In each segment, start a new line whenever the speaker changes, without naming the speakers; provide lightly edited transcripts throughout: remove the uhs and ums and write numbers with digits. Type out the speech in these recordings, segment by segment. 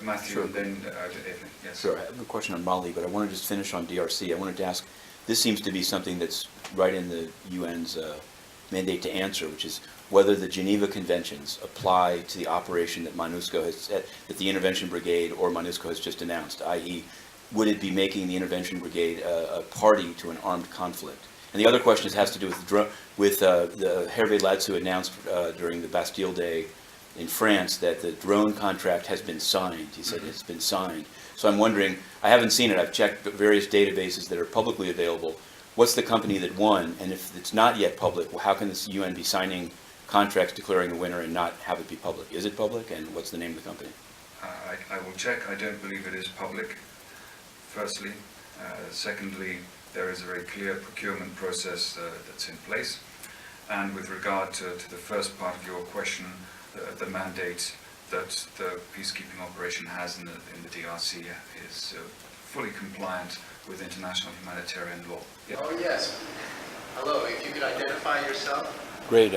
Matthew,
sure.
And then Evelyn. Yes.
Sure. I have a question on Mali, but I want to just finish on DRC. I wanted to ask, this seems to be something that's right in the UN's mandate to answer, which is whether the Geneva Conventions apply to the operation that MONUSCO has, that the Intervention Brigade or MONUSCO has just announced, i.e., would it be making the Intervention Brigade a party to an armed conflict? And the other question has to do with the Herve Ladsous announced during the Bastille Day in France that the drone contract has been signed. He said it's been signed. So I'm wondering, I haven't seen it, I've checked various databases that are publicly available. What's the company that won? And if it's not yet public, well, how can this UN be signing contracts declaring a winner and not have it be public? Is it public, and what's the name of the company?
I will check. I don't believe it is public, firstly. Secondly, there is a very clear procurement process that's in place. And with regard to the first part of your question, the mandate that the peacekeeping operation has in the DRC is fully compliant with international humanitarian law. Yeah.
Oh, yes. Hello, if you could identify yourself.
Great.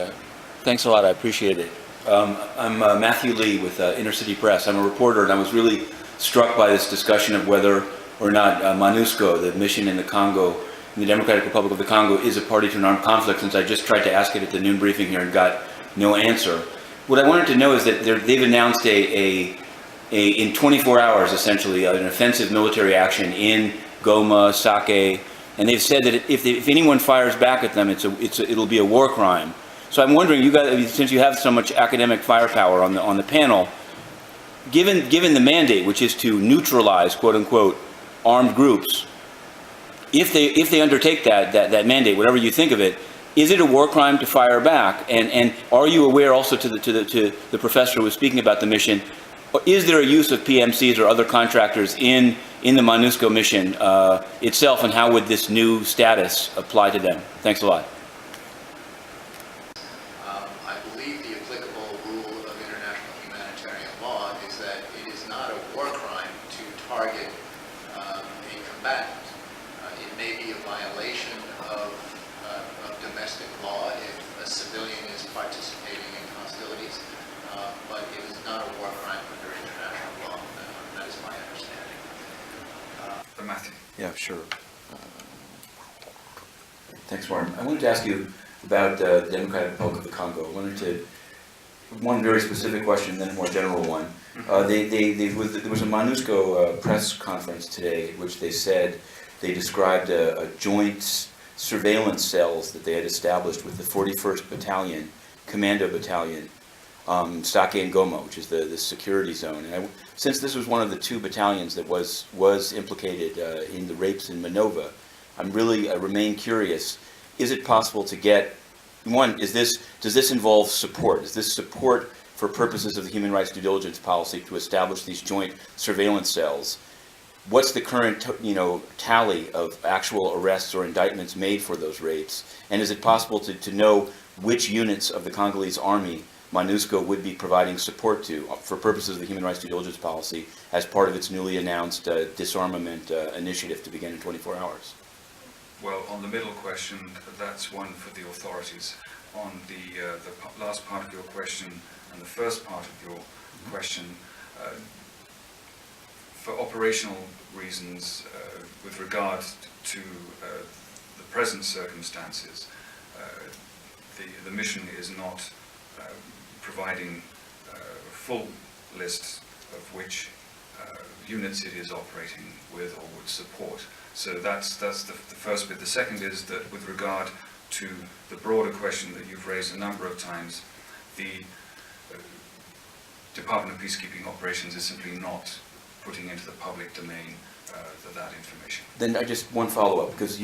Thanks a lot. I appreciate it. I'm Matthew Lee with Inner City Press. I'm a reporter, and I was really struck by this discussion of whether or not MONUSCO, the mission in the Congo, in the Democratic Republic of the Congo, is a party to an armed conflict, since I just tried to ask it at the noon briefing here and got no answer. What I wanted to know is that they've announced in 24 hours, essentially, an offensive military action in Goma, Sake, and they've said that if anyone fires back at them, it'll be a war crime. So I'm wondering, you guys, since you have so much academic firepower on the panel, given the mandate, which is to neutralize, quote unquote, armed groups, if they undertake that mandate, whatever you think of it, is it a war crime to fire back? And are you aware also to the professor who was speaking about the mission, is there a use of PMCs or other contractors in the MONUSCO mission itself, and how would this new status apply to them? Thanks a lot.
I believe the applicable rule of international humanitarian law is that it is not a war crime to target a combatant. It may be a violation of domestic law if a civilian is participating in hostilities, but it is not a war crime under international law. That is my understanding.
Matthew.
Yeah, sure. Thanks, Martin. I wanted to ask you about the Democratic Republic of the Congo. I wanted to, one very specific question, then a more general one. There was a MONUSCO press conference today, in which they said they described a joint surveillance cells that they had established with the 41st Battalion, Commando Battalion, Sake and Goma, which is the security zone. And since this was one of the two battalions that was implicated in the rapes in Minova, I remain curious. Is it possible to get, one, does this involve support? Is this support for purposes of the human rights due diligence policy to establish these joint surveillance cells? What's the current, tally of actual arrests or indictments made for those rapes? And is it possible to know which units of the Congolese army MONUSCO would be providing support to for purposes of the human rights due diligence policy as part of its newly announced disarmament initiative to begin in 24 hours?
Well, on the middle question, that's one for the authorities. On the last part of your question and the first part of your question, for operational reasons, with regard to the present circumstances, the mission is not providing a full list of which units it is operating with or would support. So that's the first bit. The second is that with regard to the broader question that you've raised a number of times, the Department of Peacekeeping Operations is simply not putting into the public domain that information.
Then I just one follow-up, because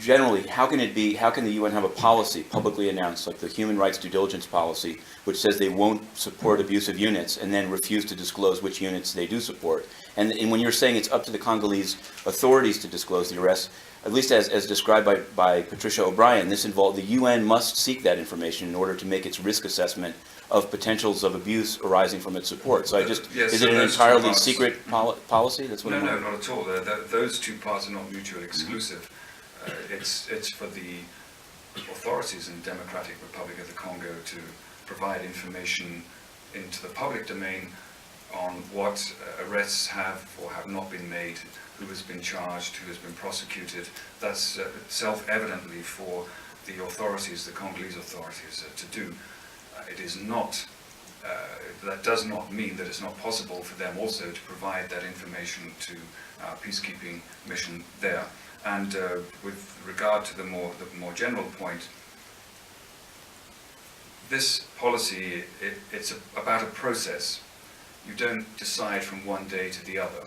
generally, how can the UN have a policy publicly announced, like the human rights due diligence policy, which says they won't support abusive units, and then refuse to disclose which units they do support? And when you're saying it's up to the Congolese authorities to disclose the arrests, at least as described by Patricia O'Brien, the UN must seek that information in order to make its risk assessment of potentials of abuse arising from its support. So
Yes,
is
so
it an
those
entirely
two
secret policy? That's what
No,
I'm
not at all. Those two parts are not mutually exclusive. It's for the authorities in the Democratic Republic of the Congo to provide information into the public domain on what arrests have or have not been made, who has been charged, who has been prosecuted. That's self-evidently for the authorities, the Congolese authorities, to do. It is not, that does not mean that it's not possible for them also to provide that information to our peacekeeping mission there. And with regard to the more general point, this policy, it's about a process. You don't decide from one day to the other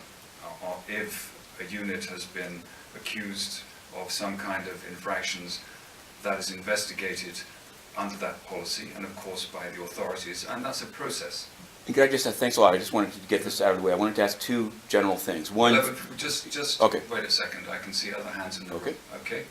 if a unit has been accused of some kind of infractions. That is investigated under that policy and of course by the authorities, and that's a process.
And could I just thanks a lot. I just wanted to get this out of the way. I wanted to ask two general things. One,
Just
okay.
wait a second. I can see other hands in the room.
Okay.
Okay.